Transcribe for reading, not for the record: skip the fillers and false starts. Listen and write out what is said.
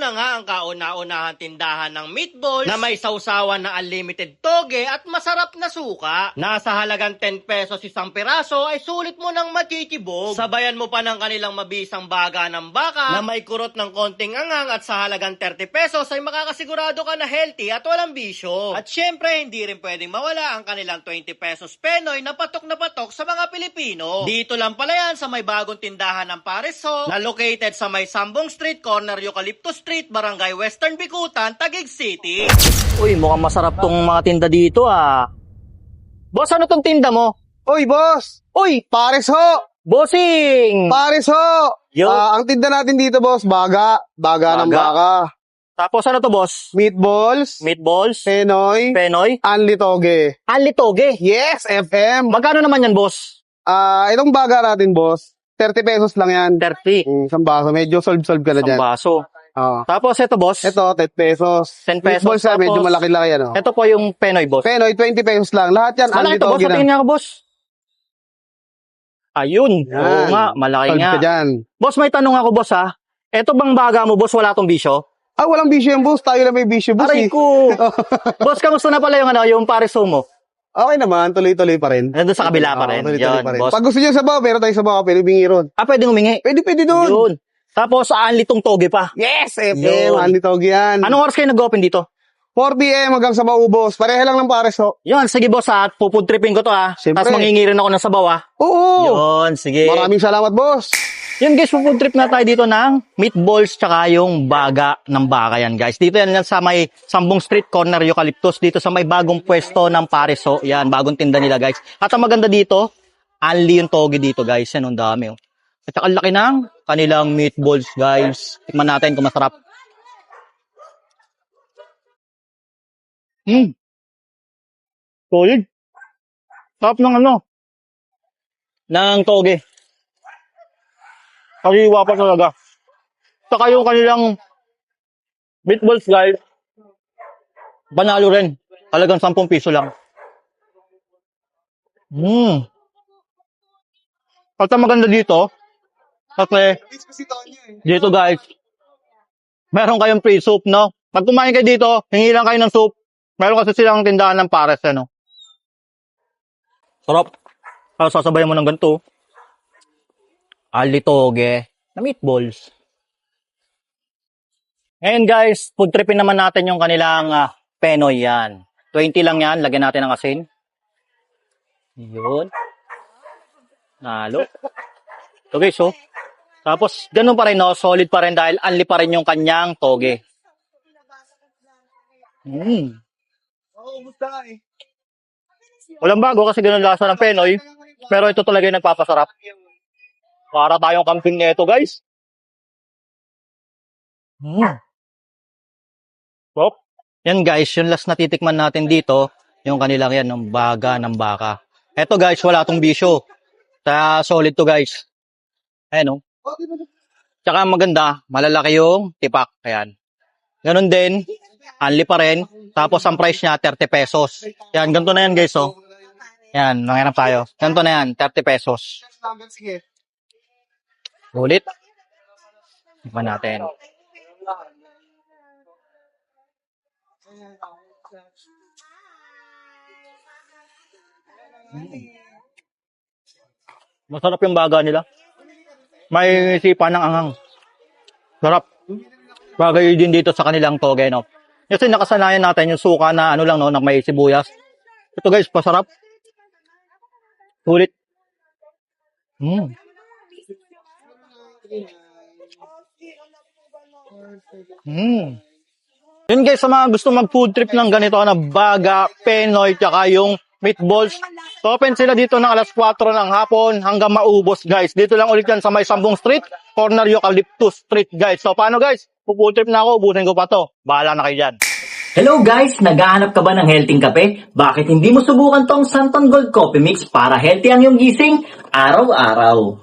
na nga ang kauna-unahang tindahan ng meatballs na may sausawan na unlimited toge at masarap na suka. Nasa halagang 10 pesos isang piraso ay sulit mo nang makikibog. Sabayan mo pa ng kanilang mabisang baga ng baka na may kurot ng konting angang at sa halagang 30 pesos ay makakasigurado ka na healthy at walang bisyo. At syempre, hindi rin pwedeng mawala ang kanilang 20 pesos Penoy na patok sa mga Pilipino. Dito lang pala yan sa may bagong tindahan ng Pares Ho na located sa may Sambong Street, corner Eucalyptus Street, Barangay Western Bicutan, Taguig City. Uy, mukhang masarap tong mga tinda dito ah. Boss, ano tong tinda mo? Uy, boss! Uy, Pares Ho! bossing! Pares Ho! Yo. Ang tinda natin dito, boss, baga ng baka. Tapos ano to, boss? Meatballs, Meatballs? Penoy, Penoy? Anli Toge. Anli toge? Yes, FM. Magkano naman yan, boss? Itong baga natin, boss, 30 pesos lang yan. 30. Isang baso. Medyo solve ka na Isang dyan. baso. Oo. Tapos ito, boss? Ito, 10 pesos. 10 pesos. Meatballs na, medyo Tapos, malaki-laki yan. Oh. ito po yung Penoy, boss. Penoy, 20 pesos lang. Lahat yan, Malaki Anli ito, boss. Toge na. Patingin nga ako, boss. Ayun. Yan. Oo nga, malaki Solve nga. ka dyan. Boss, may tanong ako, boss, ha? Ito bang baga mo, boss, wala tong bisyo? Walang bisyo yan, boss. Tayo na may bisyo, boss. Aray Eh. ko. Boss, kamusta na pala yung Pares Ho mo? Okay naman, tuloy-tuloy pa rin. Nandun sa kabila pa rin. Tuloy-tuloy Yun, pa rin. boss. Pag gusto niyo sabaw, meron tayong sabaw, pwede bingi ron. Pwede humingi. Pwede doon. Yun. Tapos, aanli tong toge pa. Yes, FM, Yun. Anli Toge yan. Anong oras kayo nag-open dito? 4 PM hanggang sa maubos. Pareha lang ng Pares Ho. Yun, sige boss ha. Pupudtripin ko to ha. Siyempre. Tapos mangingirin ako ng sabaw ha. Oo. Yun, sige. Maraming salamat, boss. Yun guys, pupudtrip na tayo dito ng meatballs tsaka yung baga ng baka yan guys. Dito yan sa may Sambong Street, corner Eucalyptus. Dito sa may bagong pwesto ng Pares Ho. Yan, bagong tinda nila guys. At ang maganda dito, anli yung toge dito guys. Yan, ang dami oh. At saka ang laki ng kanilang meatballs guys. Tikman natin kung masarap. Solid. Sarap ng ng toge. Kaliwa pa talaga. Saka yung kanilang meatballs guys, banalo rin. Talagang 10 piso lang. At ang maganda dito, kasi dito guys, meron kayong free soup, no? Pag kumain kayo dito, hingi lang kayo ng soup. Meron kasi silang tindahan ng Pares, ano? Sarap. Tapos sasabayan mo ng ganito. Anli toge na meatballs. Ngayon guys, food tripin naman natin yung kanilang Penoy yan. 20 lang yan, lagyan natin ng asin. Yun. Nalo. So guys, oh. Tapos, ganun pa rin, no? Solid pa rin dahil anli pa rin yung kanyang toge. Walang bago kasi ganun lasa ng Penoy. Pero ito talaga yung nagpapasarap. Para tayong camping nito, guys. Well, yan guys, yung last na titikman natin dito, yung kanilang yan, ng baga ng baka. Eto guys, wala tong bisyo. Kaya solid to guys. Ayan o. Tsaka maganda, malalaki yung tipak. Ayan. Ganon din, anli pa rin. Tapos ang price niya, 30 pesos. Yan, ganito na yan guys oh. Yan, nangyarap tayo. Ganito na yan, 30 pesos. Ulit. Tikman natin. Masarap yung baga nila. May sipa ng anghang. Sarap. Bagay din dito sa kanilang toge, no? Kasi nakasanayan natin yung suka na ano lang, no, na may sibuyas. Ito guys, pasarap. Sulit. Yun guys, sa mga gusto mag food trip ng ganito na baga, Penoy, tsaka yung meatballs, so open sila dito ng alas 4 ng hapon hanggang maubos guys. Dito lang ulit yan sa may Sambong Street, corner Eucalyptus Street guys. So paano guys? Food trip na ako, ubusin ko pa to. Bahala na kayo dyan. Hello guys! Naghahanap ka ba ng healthy kape? Bakit hindi mo subukan tong Santon Gold Coffee Mix para healthy ang iyong gising araw-araw?